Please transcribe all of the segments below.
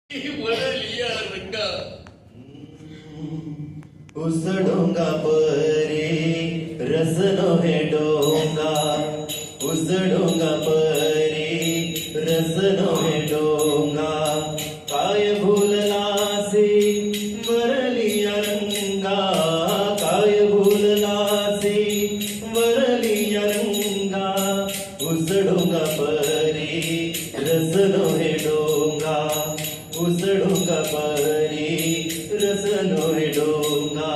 वळलिया रंगा उस डोंगा परे रसनो हे डोंगा उस डोंगा परे रसनो हे डोंगा काय भूलनासे वरलिया रंगा काय भूलनासे वरलिया रंगा उस डोंगा परे रसनो हे डोंगा उस डोंगा परे रसनो हे डोंगा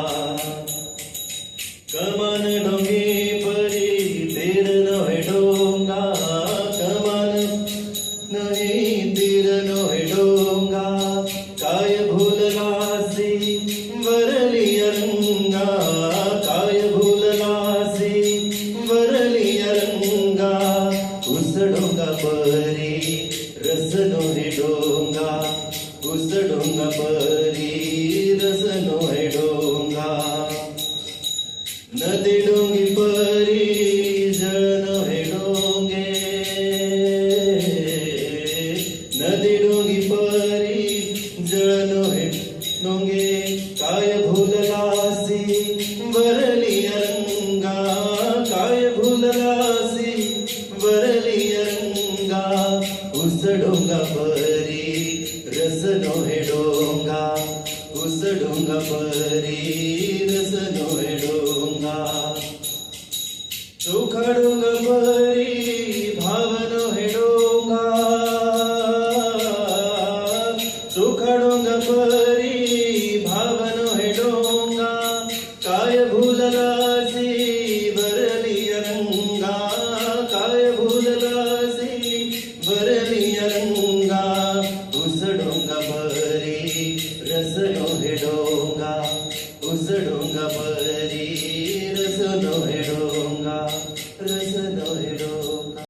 कमान डोंगे परी तीर नोहे डोंगा कमान नहीं तीर नोहे डोंगा काय भूलनासी वरलिया रंगा काय भूलनासी वरलिया रंगा उस डोंगा परी रसनो हे डोंगा उस डोंगा परी रसनो हे डोंगा नदी डोंगी परी जळनो हे डोंगे नदी डोंगी परी जळनो हे डोंगे काय भूललासी वरलिया रंगा काय भूललासी वरलिया रंगा उस डोंगा परी रसनो हे डोंगा उस डोंगा परी रसनो हे डोंगा चोखा डोंगा परी भावनो हे डोंगा चोखा डोंगा परी भावनो हे डोंगा काय भूललासी वरलिया रंगा काय भूललासी वरलिया रंगा उस डोंगा परी रसनो हे डोंगा उस डोंगा परी रसनो हे